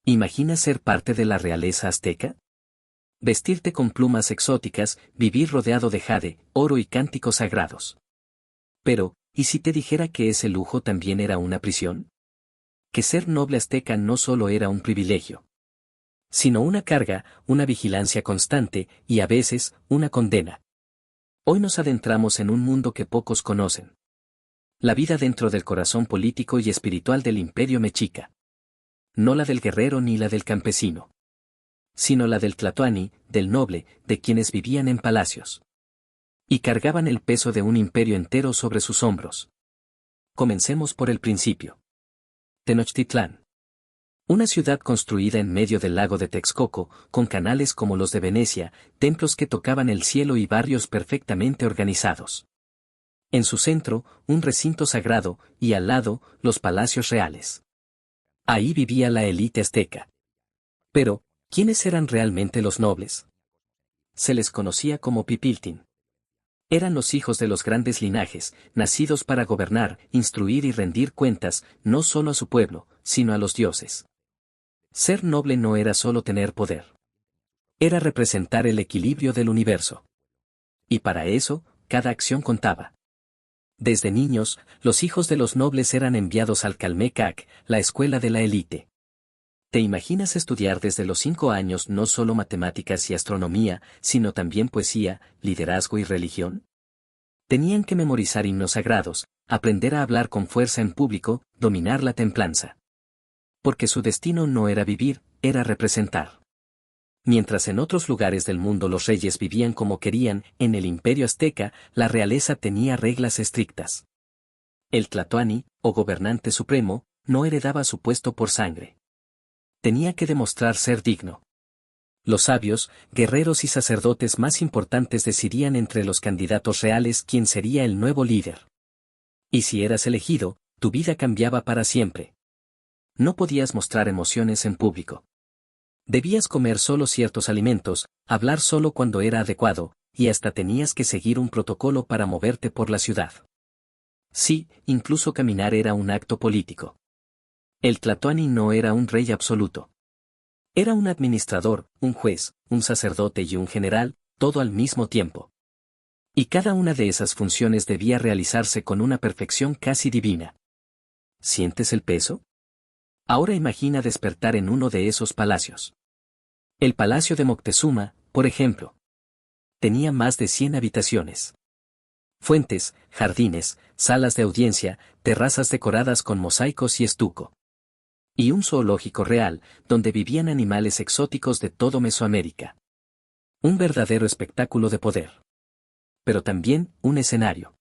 ¿Imaginas ser parte de la realeza azteca? Vestirte con plumas exóticas, vivir rodeado de jade, oro y cánticos sagrados. Pero, ¿y si te dijera que ese lujo también era una prisión? Que ser noble azteca no solo era un privilegio, sino una carga, una vigilancia constante, y a veces, una condena. Hoy nos adentramos en un mundo que pocos conocen. La vida dentro del corazón político y espiritual del Imperio Mexica. No la del guerrero ni la del campesino, sino la del tlatoani, del noble, de quienes vivían en palacios y cargaban el peso de un imperio entero sobre sus hombros. Comencemos por el principio. Tenochtitlán. Una ciudad construida en medio del lago de Texcoco, con canales como los de Venecia, templos que tocaban el cielo y barrios perfectamente organizados. En su centro, un recinto sagrado, y al lado, los palacios reales. Ahí vivía la élite azteca. Pero, ¿quiénes eran realmente los nobles? Se les conocía como pipiltin. Eran los hijos de los grandes linajes, nacidos para gobernar, instruir y rendir cuentas, no solo a su pueblo, sino a los dioses. Ser noble no era solo tener poder. Era representar el equilibrio del universo. Y para eso, cada acción contaba. Desde niños, los hijos de los nobles eran enviados al Calmecac, la escuela de la élite. ¿Te imaginas estudiar desde los 5 años no solo matemáticas y astronomía, sino también poesía, liderazgo y religión? Tenían que memorizar himnos sagrados, aprender a hablar con fuerza en público, dominar la templanza. Porque su destino no era vivir, era representar. Mientras en otros lugares del mundo los reyes vivían como querían, en el Imperio Azteca, la realeza tenía reglas estrictas. El tlatoani, o gobernante supremo, no heredaba su puesto por sangre. Tenía que demostrar ser digno. Los sabios, guerreros y sacerdotes más importantes decidían entre los candidatos reales quién sería el nuevo líder. Y si eras elegido, tu vida cambiaba para siempre. No podías mostrar emociones en público. Debías comer solo ciertos alimentos, hablar solo cuando era adecuado, y hasta tenías que seguir un protocolo para moverte por la ciudad. Sí, incluso caminar era un acto político. El tlatoani no era un rey absoluto. Era un administrador, un juez, un sacerdote y un general, todo al mismo tiempo. Y cada una de esas funciones debía realizarse con una perfección casi divina. ¿Sientes el peso? Ahora imagina despertar en uno de esos palacios. El palacio de Moctezuma, por ejemplo. Tenía más de 100 habitaciones. Fuentes, jardines, salas de audiencia, terrazas decoradas con mosaicos y estuco. Y un zoológico real, donde vivían animales exóticos de todo Mesoamérica. Un verdadero espectáculo de poder. Pero también un escenario.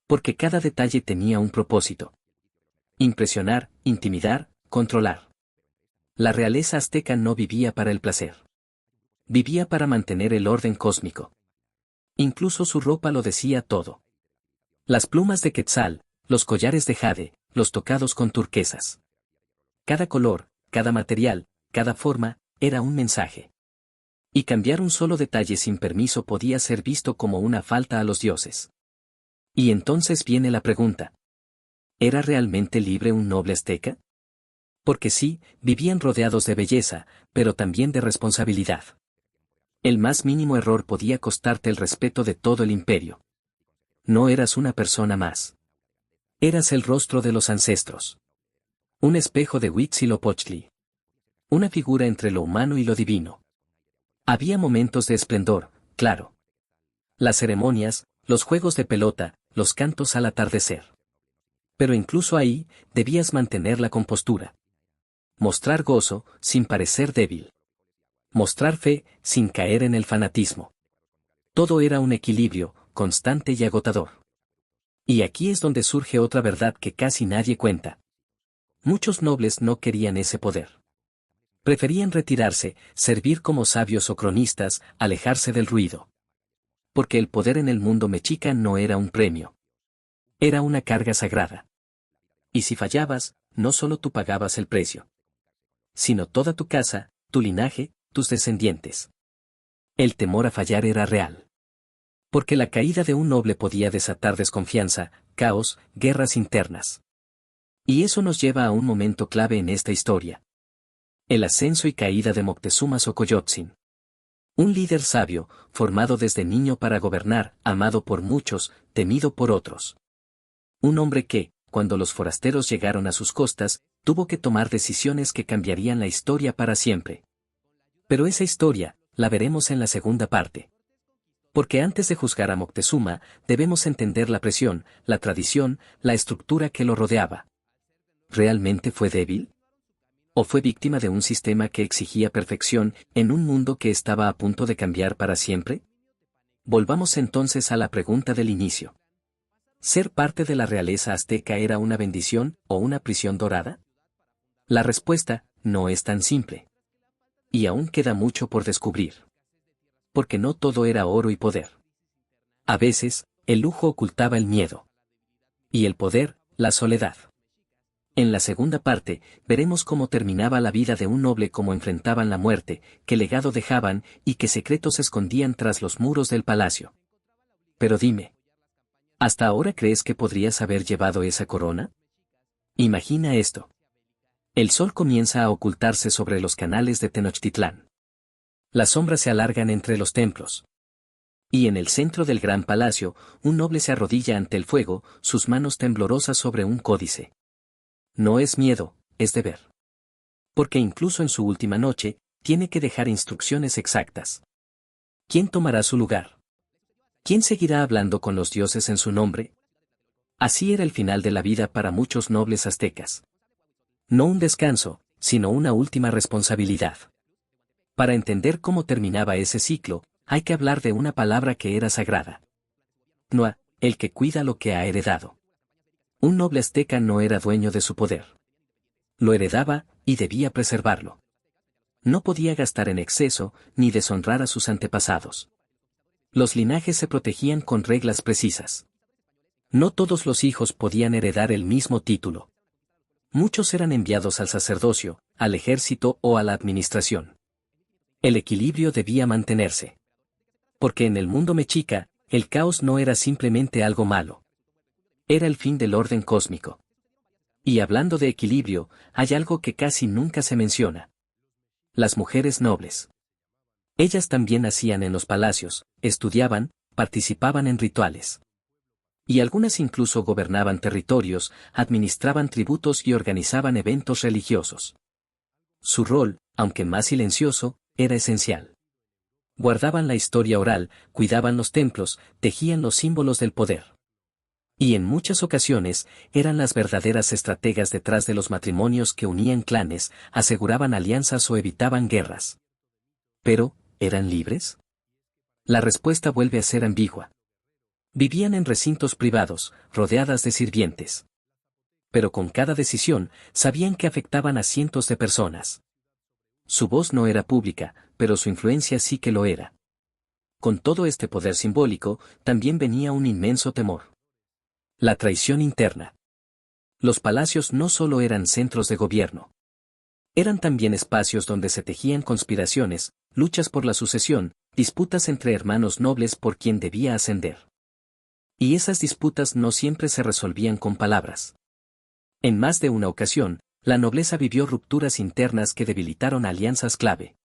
Porque cada detalle tenía un propósito. Impresionar, intimidar, controlar. La realeza azteca no vivía para el placer. Vivía para mantener el orden cósmico. Incluso su ropa lo decía todo. Las plumas de quetzal, los collares de jade, los tocados con turquesas. Cada color, cada material, cada forma, era un mensaje. Y cambiar un solo detalle sin permiso podía ser visto como una falta a los dioses. Y entonces viene la pregunta. ¿Era realmente libre un noble azteca? Porque sí, vivían rodeados de belleza, pero también de responsabilidad. El más mínimo error podía costarte el respeto de todo el imperio. No eras una persona más. Eras el rostro de los ancestros. Un espejo de Huitzilopochtli. Una figura entre lo humano y lo divino. Había momentos de esplendor, claro. Las ceremonias, los juegos de pelota, los cantos al atardecer. Pero incluso ahí, debías mantener la compostura. Mostrar gozo, sin parecer débil. Mostrar fe, sin caer en el fanatismo. Todo era un equilibrio, constante y agotador. Y aquí es donde surge otra verdad que casi nadie cuenta. Muchos nobles no querían ese poder. Preferían retirarse, servir como sabios o cronistas, alejarse del ruido. Porque el poder en el mundo mexica no era un premio. Era una carga sagrada. Y si fallabas, no solo tú pagabas el precio, sino toda tu casa, tu linaje, tus descendientes. El temor a fallar era real. Porque la caída de un noble podía desatar desconfianza, caos, guerras internas. Y eso nos lleva a un momento clave en esta historia. El ascenso y caída de Moctezuma Xocoyotzin. Un líder sabio, formado desde niño para gobernar, amado por muchos, temido por otros. Un hombre que, cuando los forasteros llegaron a sus costas, tuvo que tomar decisiones que cambiarían la historia para siempre. Pero esa historia, la veremos en la segunda parte. Porque antes de juzgar a Moctezuma, debemos entender la presión, la tradición, la estructura que lo rodeaba. ¿Realmente fue débil? ¿O fue víctima de un sistema que exigía perfección en un mundo que estaba a punto de cambiar para siempre? Volvamos entonces a la pregunta del inicio. ¿Ser parte de la realeza azteca era una bendición o una prisión dorada? La respuesta no es tan simple. Y aún queda mucho por descubrir. Porque no todo era oro y poder. A veces, el lujo ocultaba el miedo. Y el poder, la soledad. En la segunda parte, veremos cómo terminaba la vida de un noble, cómo enfrentaban la muerte, qué legado dejaban y qué secretos se escondían tras los muros del palacio. Pero dime, ¿hasta ahora crees que podrías haber llevado esa corona? Imagina esto. El sol comienza a ocultarse sobre los canales de Tenochtitlán. Las sombras se alargan entre los templos. Y en el centro del gran palacio, un noble se arrodilla ante el fuego, sus manos temblorosas sobre un códice. No es miedo, es deber. Porque incluso en su última noche, tiene que dejar instrucciones exactas. ¿Quién tomará su lugar? ¿Quién seguirá hablando con los dioses en su nombre? Así era el final de la vida para muchos nobles aztecas. No un descanso, sino una última responsabilidad. Para entender cómo terminaba ese ciclo, hay que hablar de una palabra que era sagrada. Noa, el que cuida lo que ha heredado. Un noble azteca no era dueño de su poder. Lo heredaba, y debía preservarlo. No podía gastar en exceso, ni deshonrar a sus antepasados. Los linajes se protegían con reglas precisas. No todos los hijos podían heredar el mismo título. Muchos eran enviados al sacerdocio, al ejército o a la administración. El equilibrio debía mantenerse. Porque en el mundo mexica, el caos no era simplemente algo malo. Era el fin del orden cósmico. Y hablando de equilibrio, hay algo que casi nunca se menciona. Las mujeres nobles. Ellas también nacían en los palacios, estudiaban, participaban en rituales. Y algunas incluso gobernaban territorios, administraban tributos y organizaban eventos religiosos. Su rol, aunque más silencioso, era esencial. Guardaban la historia oral, cuidaban los templos, tejían los símbolos del poder. Y en muchas ocasiones, eran las verdaderas estrategas detrás de los matrimonios que unían clanes, aseguraban alianzas o evitaban guerras. Pero, ¿eran libres? La respuesta vuelve a ser ambigua. Vivían en recintos privados, rodeadas de sirvientes. Pero con cada decisión, sabían que afectaban a cientos de personas. Su voz no era pública, pero su influencia sí que lo era. Con todo este poder simbólico, también venía un inmenso temor. La traición interna. Los palacios no solo eran centros de gobierno. Eran también espacios donde se tejían conspiraciones, luchas por la sucesión, disputas entre hermanos nobles por quien debía ascender. Y esas disputas no siempre se resolvían con palabras. En más de una ocasión, la nobleza vivió rupturas internas que debilitaron alianzas clave.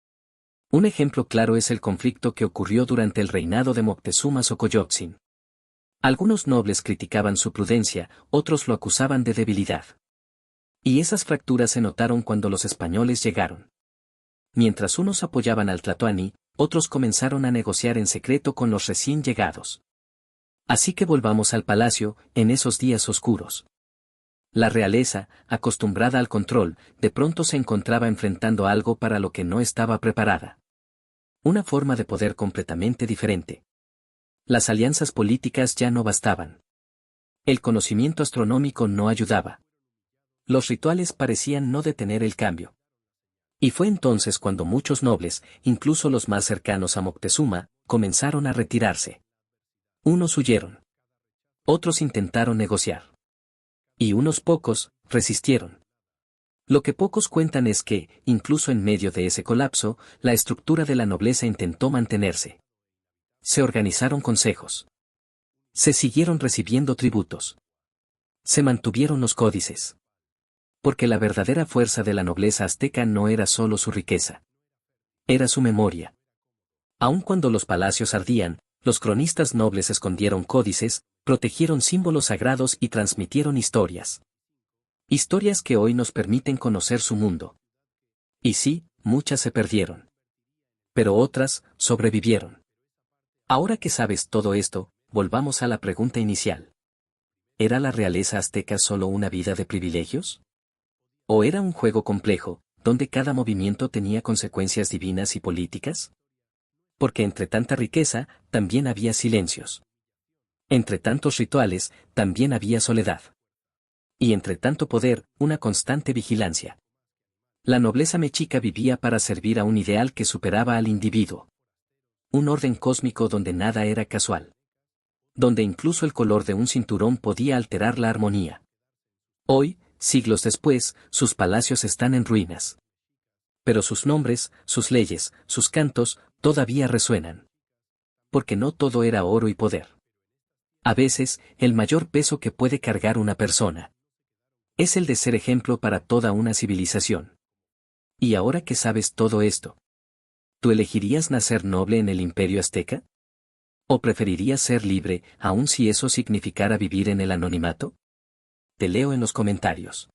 Un ejemplo claro es el conflicto que ocurrió durante el reinado de Moctezuma Xocoyotzin. Algunos nobles criticaban su prudencia, otros lo acusaban de debilidad. Y esas fracturas se notaron cuando los españoles llegaron. Mientras unos apoyaban al Tlatoani, otros comenzaron a negociar en secreto con los recién llegados. Así que volvamos al palacio, en esos días oscuros. La realeza, acostumbrada al control, de pronto se encontraba enfrentando algo para lo que no estaba preparada. Una forma de poder completamente diferente. Las alianzas políticas ya no bastaban. El conocimiento astronómico no ayudaba. Los rituales parecían no detener el cambio. Y fue entonces cuando muchos nobles, incluso los más cercanos a Moctezuma, comenzaron a retirarse. Unos huyeron. Otros intentaron negociar. Y unos pocos, resistieron. Lo que pocos cuentan es que, incluso en medio de ese colapso, la estructura de la nobleza intentó mantenerse. Se organizaron consejos. Se siguieron recibiendo tributos. Se mantuvieron los códices. Porque la verdadera fuerza de la nobleza azteca no era solo su riqueza. Era su memoria. Aun cuando los palacios ardían, los cronistas nobles escondieron códices, protegieron símbolos sagrados y transmitieron historias. Historias que hoy nos permiten conocer su mundo. Y sí, muchas se perdieron. Pero otras, sobrevivieron. Ahora que sabes todo esto, volvamos a la pregunta inicial. ¿Era la realeza azteca solo una vida de privilegios? ¿O era un juego complejo, donde cada movimiento tenía consecuencias divinas y políticas? Porque entre tanta riqueza, también había silencios. Entre tantos rituales, también había soledad. Y entre tanto poder, una constante vigilancia. La nobleza mexica vivía para servir a un ideal que superaba al individuo. Un orden cósmico donde nada era casual. Donde incluso el color de un cinturón podía alterar la armonía. Hoy, siglos después, sus palacios están en ruinas. Pero sus nombres, sus leyes, sus cantos, todavía resuenan. Porque no todo era oro y poder. A veces, el mayor peso que puede cargar una persona es el de ser ejemplo para toda una civilización. Y ahora que sabes todo esto, ¿tú elegirías nacer noble en el Imperio Azteca? ¿O preferirías ser libre, aun si eso significara vivir en el anonimato? Te leo en los comentarios.